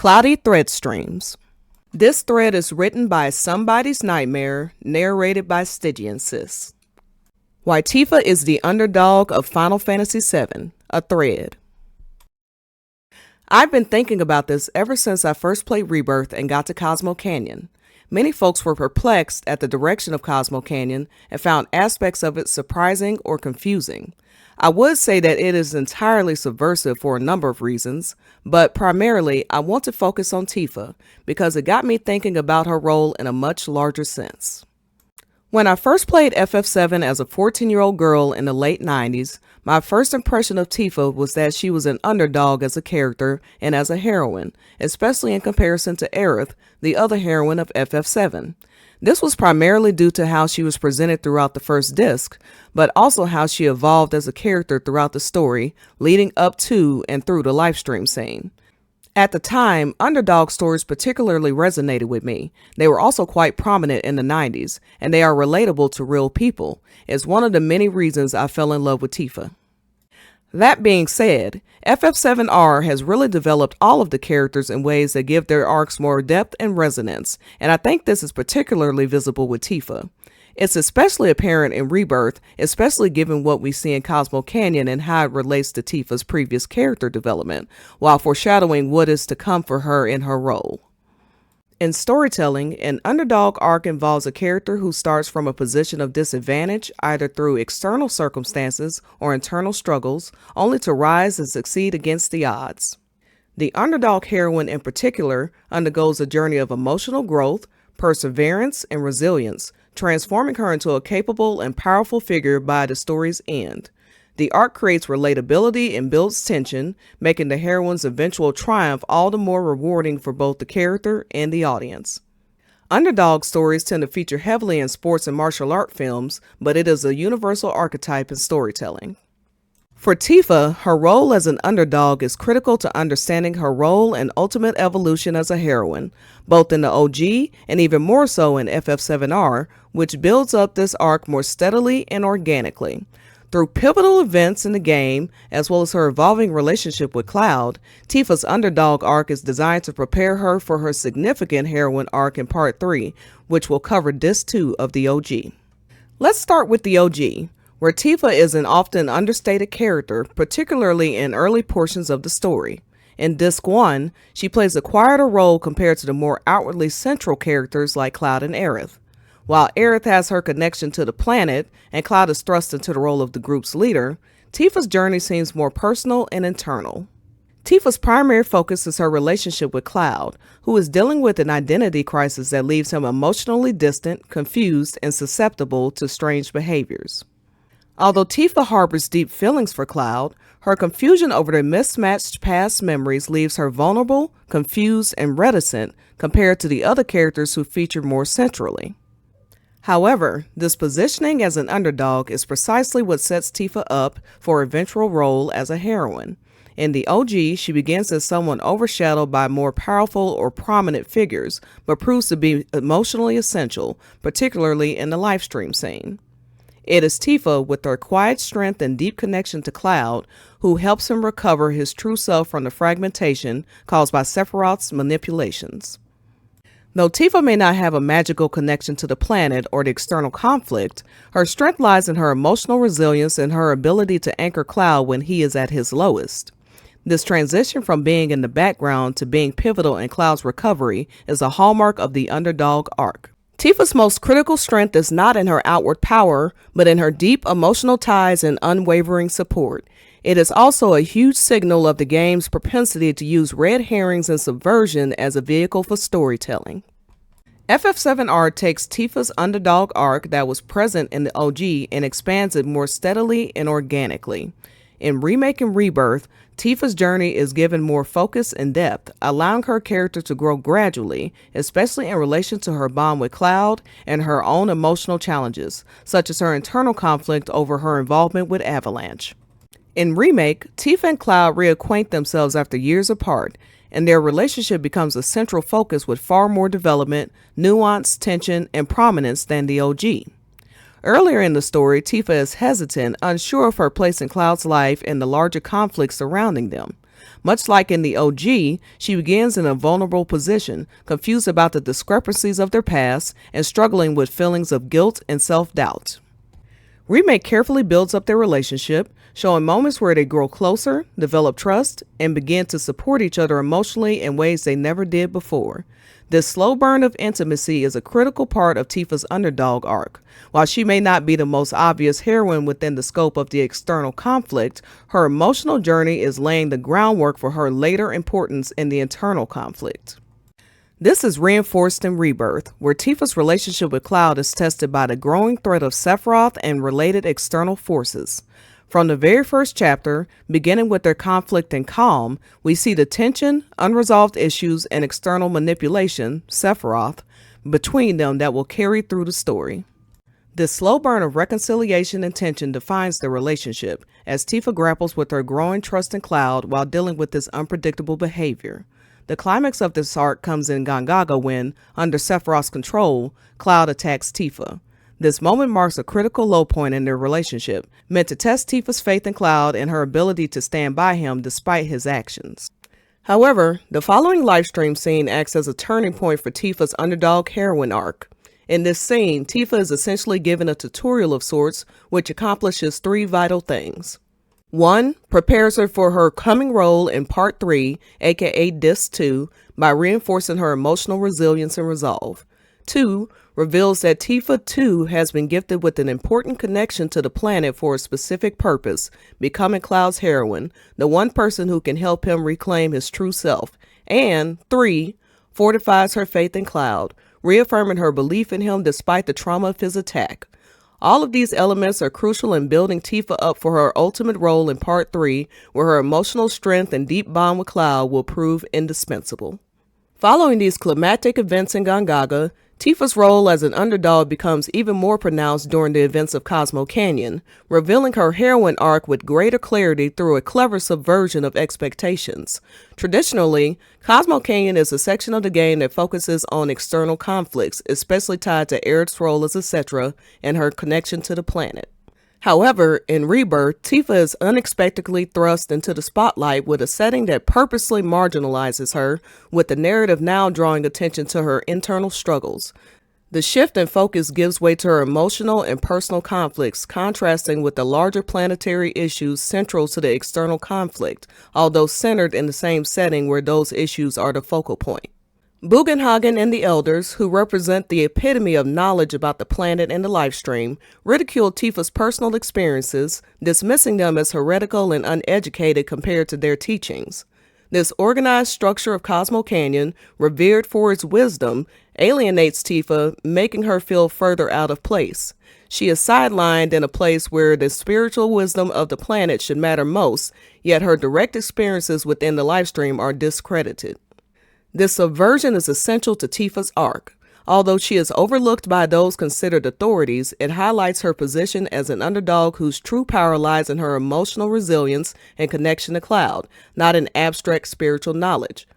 CloTi Threadstreams. This thread is written by Somebody's Nightmare, narrated by StygianSis. Why Tifa is the underdog of Final Fantasy VII, a thread. I've been thinking about this ever since I first played Rebirth and got to Cosmo Canyon. Many folks were perplexed at the direction of Cosmo Canyon and found aspects of it surprising or confusing. I would say that it is entirely subversive for a number of reasons, but primarily I want to focus on Tifa because it got me thinking about her role in a much larger sense. When I first played FF7 as a 14-year-old girl in the late 90s, my first impression of Tifa was that she was an underdog as a character and as a heroine, especially in comparison to Aerith, the other heroine of FF7. This was primarily due to how she was presented throughout the first disc, but also how she evolved as a character throughout the story, leading up to and through the livestream scene. At the time, underdog stories particularly resonated with me. They were also quite prominent in the 90s, and they are relatable to real people. It's one of the many reasons I fell in love with Tifa. That being said, FF7R has really developed all of the characters in ways that give their arcs more depth and resonance, and I think this is particularly visible with Tifa. It's especially apparent in Rebirth, especially given what we see in Cosmo Canyon and how it relates to Tifa's previous character development, while foreshadowing what is to come for her in her role. In storytelling, an underdog arc involves a character who starts from a position of disadvantage either through external circumstances or internal struggles, only to rise and succeed against the odds. The underdog heroine in particular undergoes a journey of emotional growth, perseverance, and resilience, transforming her into a capable and powerful figure by the story's end. The arc creates relatability and builds tension, making the heroine's eventual triumph all the more rewarding for both the character and the audience. Underdog stories tend to feature heavily in sports and martial art films, but it is a universal archetype in storytelling. For Tifa, her role as an underdog is critical to understanding her role and ultimate evolution as a heroine, both in the OG and even more so in FF7R, which builds up this arc more steadily and organically. Through pivotal events in the game, as well as her evolving relationship with Cloud, Tifa's underdog arc is designed to prepare her for her significant heroine arc in Part 3, which will cover Disc 2 of the OG. Let's start with the OG, where Tifa is an often understated character, particularly in early portions of the story. In Disc 1, she plays a quieter role compared to the more outwardly central characters like Cloud and Aerith. While Aerith has her connection to the planet and Cloud is thrust into the role of the group's leader, Tifa's journey seems more personal and internal. Tifa's primary focus is her relationship with Cloud, who is dealing with an identity crisis that leaves him emotionally distant, confused, and susceptible to strange behaviors. Although Tifa harbors deep feelings for Cloud, her confusion over their mismatched past memories leaves her vulnerable, confused, and reticent compared to the other characters who feature more centrally. However, this positioning as an underdog is precisely what sets Tifa up for her eventual role as a heroine. In the OG, she begins as someone overshadowed by more powerful or prominent figures, but proves to be emotionally essential, particularly in the livestream scene. It is Tifa, with her quiet strength and deep connection to Cloud, who helps him recover his true self from the fragmentation caused by Sephiroth's manipulations. Though Tifa may not have a magical connection to the planet or the external conflict, her strength lies in her emotional resilience and her ability to anchor Cloud when he is at his lowest. This transition from being in the background to being pivotal in Cloud's recovery is a hallmark of the underdog arc. Tifa's most critical strength is not in her outward power, but in her deep emotional ties and unwavering support. It is also a huge signal of the game's propensity to use red herrings and subversion as a vehicle for storytelling. FF7R takes Tifa's underdog arc that was present in the OG and expands it more steadily and organically. In Remake and Rebirth, Tifa's journey is given more focus and depth, allowing her character to grow gradually, especially in relation to her bond with Cloud and her own emotional challenges, such as her internal conflict over her involvement with Avalanche. In Remake, Tifa and Cloud reacquaint themselves after years apart, and their relationship becomes a central focus with far more development, nuance, tension, and prominence than the OG. Earlier in the story, Tifa is hesitant, unsure of her place in Cloud's life and the larger conflicts surrounding them. Much like in the OG, she begins in a vulnerable position, confused about the discrepancies of their past and struggling with feelings of guilt and self-doubt. Remake carefully builds up their relationship, showing moments where they grow closer, develop trust, and begin to support each other emotionally in ways they never did before. This slow burn of intimacy is a critical part of Tifa's Underdog arc. While she may not be the most obvious heroine within the scope of the external conflict, her emotional journey is laying the groundwork for her later importance in the internal conflict. This is reinforced in Rebirth, where Tifa's relationship with Cloud is tested by the growing threat of Sephiroth and related external forces. From the very first chapter, beginning with their conflict in Calm, we see the tension, unresolved issues, and external manipulation, Sephiroth, between them that will carry through the story. This slow burn of reconciliation and tension defines their relationship, as Tifa grapples with her growing trust in Cloud while dealing with this unpredictable behavior. The climax of this arc comes in Gongaga when, under Sephiroth's control, Cloud attacks Tifa. This moment marks a critical low point in their relationship, meant to test Tifa's faith in Cloud and her ability to stand by him despite his actions. However, the following livestream scene acts as a turning point for Tifa's Underdog heroine arc. In this scene, Tifa is essentially given a tutorial of sorts, which accomplishes 3 vital things. 1. Prepares her for her coming role in Part 3, aka Disc 2, by reinforcing her emotional resilience and resolve. 2. Reveals that Tifa too has been gifted with an important connection to the planet for a specific purpose, becoming Cloud's heroine, the one person who can help him reclaim his true self. And 3. Fortifies her faith in Cloud, reaffirming her belief in him despite the trauma of his attack. All of these elements are crucial in building Tifa up for her ultimate role in Part 3, where her emotional strength and deep bond with Cloud will prove indispensable. Following these climactic events in Gongaga, Tifa's role as an underdog becomes even more pronounced during the events of Cosmo Canyon, revealing her heroine arc with greater clarity through a clever subversion of expectations. Traditionally, Cosmo Canyon is a section of the game that focuses on external conflicts, especially tied to Aerith's role as a Cetra and her connection to the planet. However, in Rebirth, Tifa is unexpectedly thrust into the spotlight with a setting that purposely marginalizes her, with the narrative now drawing attention to her internal struggles. The shift in focus gives way to her emotional and personal conflicts, contrasting with the larger planetary issues central to the external conflict, although centered in the same setting where those issues are the focal point. Bugenhagen and the Elders, who represent the epitome of knowledge about the planet and the livestream, ridicule Tifa's personal experiences, dismissing them as heretical and uneducated compared to their teachings. This organized structure of Cosmo Canyon, revered for its wisdom, alienates Tifa, making her feel further out of place. She is sidelined in a place where the spiritual wisdom of the planet should matter most, yet her direct experiences within the livestream are discredited. This subversion is essential to Tifa's arc. Although she is overlooked by those considered authorities, it highlights her position as an underdog whose true power lies in her emotional resilience and connection to Cloud, not in abstract spiritual knowledge.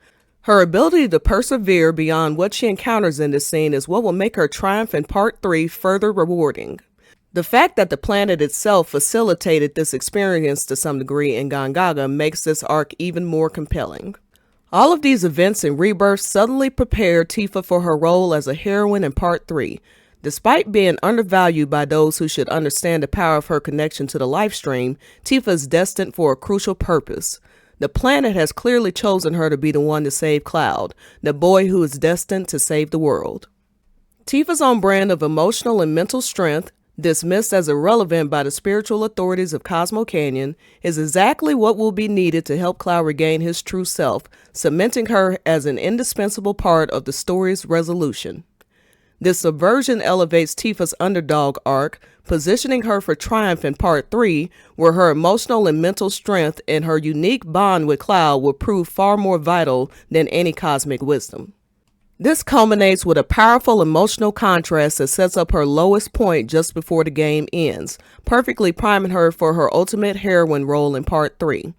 Her ability to persevere beyond what she encounters in this scene is what will make her triumph in Part 3 further rewarding. The fact that the planet itself facilitated this experience to some degree in Gongaga makes this arc even more compelling. All of these events in Rebirth suddenly prepare Tifa for her role as a heroine in Part 3. Despite being undervalued by those who should understand the power of her connection to the livestream, Tifa is destined for a crucial purpose. The planet has clearly chosen her to be the one to save Cloud, the boy who is destined to save the world. Tifa's own brand of emotional and mental strength, dismissed as irrelevant by the spiritual authorities of Cosmo Canyon, is exactly what will be needed to help Cloud regain his true self, cementing her as an indispensable part of the story's resolution. This subversion elevates Tifa's underdog arc, positioning her for triumph in Part 3, where her emotional and mental strength and her unique bond with Cloud will prove far more vital than any cosmic wisdom. This culminates with a powerful emotional contrast that sets up her lowest point just before the game ends, perfectly priming her for her ultimate heroine role in Part 3.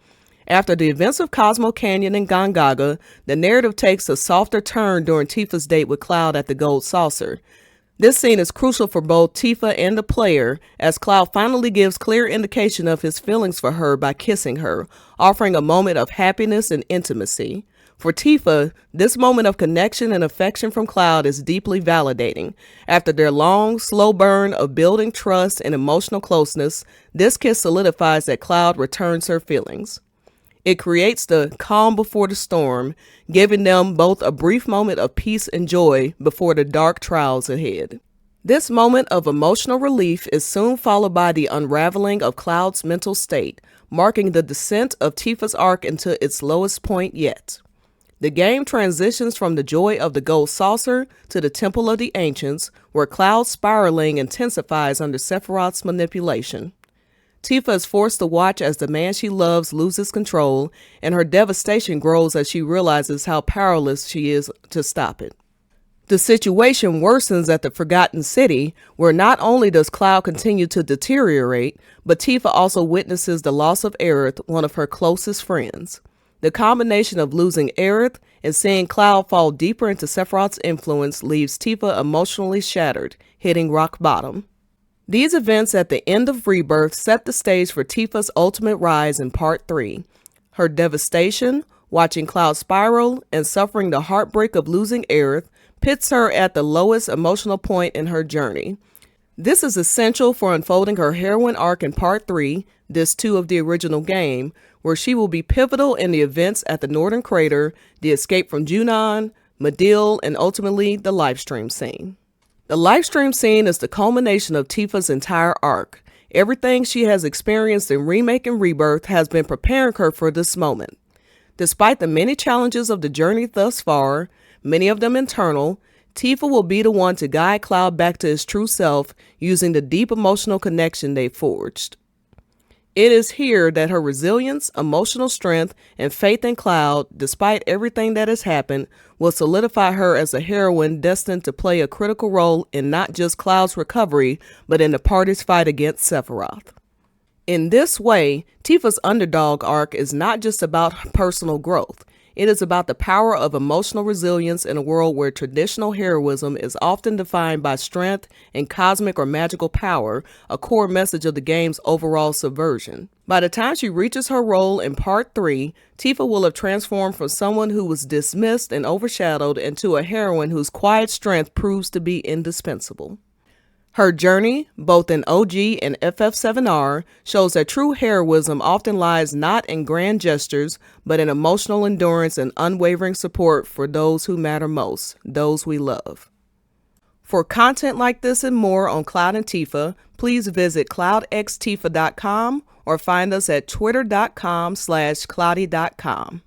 After the events of Cosmo Canyon and Gongaga, the narrative takes a softer turn during Tifa's date with Cloud at the Gold Saucer. This scene is crucial for both Tifa and the player, as Cloud finally gives clear indication of his feelings for her by kissing her, offering a moment of happiness and intimacy. For Tifa, this moment of connection and affection from Cloud is deeply validating. After their long, slow burn of building trust and emotional closeness, this kiss solidifies that Cloud returns her feelings. It creates the calm before the storm, giving them both a brief moment of peace and joy before the dark trials ahead. This moment of emotional relief is soon followed by the unraveling of Cloud's mental state, marking the descent of Tifa's arc into its lowest point yet. The game transitions from the joy of the gold saucer to the Temple of the Ancients, where Cloud's spiraling intensifies under Sephiroth's manipulation. Tifa is forced to watch as the man she loves loses control, and her devastation grows as she realizes how powerless she is to stop it. The situation worsens at the Forgotten City, where not only does Cloud continue to deteriorate, but Tifa also witnesses the loss of Aerith, one of her closest friends. The combination of losing Aerith and seeing Cloud fall deeper into Sephiroth's influence leaves Tifa emotionally shattered, hitting rock bottom. These events at the end of Rebirth set the stage for Tifa's ultimate rise in Part 3. Her devastation, watching Cloud spiral, and suffering the heartbreak of losing Aerith pits her at the lowest emotional point in her journey. This is essential for unfolding her heroine arc in Part 3, Disc 2 of the original game, where she will be pivotal in the events at the Northern Crater, the escape from Junon, Midil, and ultimately the livestream scene. The livestream scene is the culmination of Tifa's entire arc. Everything she has experienced in Remake and Rebirth has been preparing her for this moment. Despite the many challenges of the journey thus far, many of them internal, Tifa will be the one to guide Cloud back to his true self using the deep emotional connection they forged. It is here that her resilience, emotional strength, and faith in Cloud, despite everything that has happened, will solidify her as a heroine destined to play a critical role in not just Cloud's recovery, but in the party's fight against Sephiroth. In this way, Tifa's Underdog arc is not just about personal growth. It is about the power of emotional resilience in a world where traditional heroism is often defined by strength and cosmic or magical power, a core message of the game's overall subversion. By the time she reaches her role in Part 3, Tifa will have transformed from someone who was dismissed and overshadowed into a heroine whose quiet strength proves to be indispensable. Her journey, both in OG and FF7R, shows that true heroism often lies not in grand gestures, but in emotional endurance and unwavering support for those who matter most, those we love. For content like this and more on Cloud and Tifa, please visit cloudxtifa.com or find us at twitter.com/cloudy.com.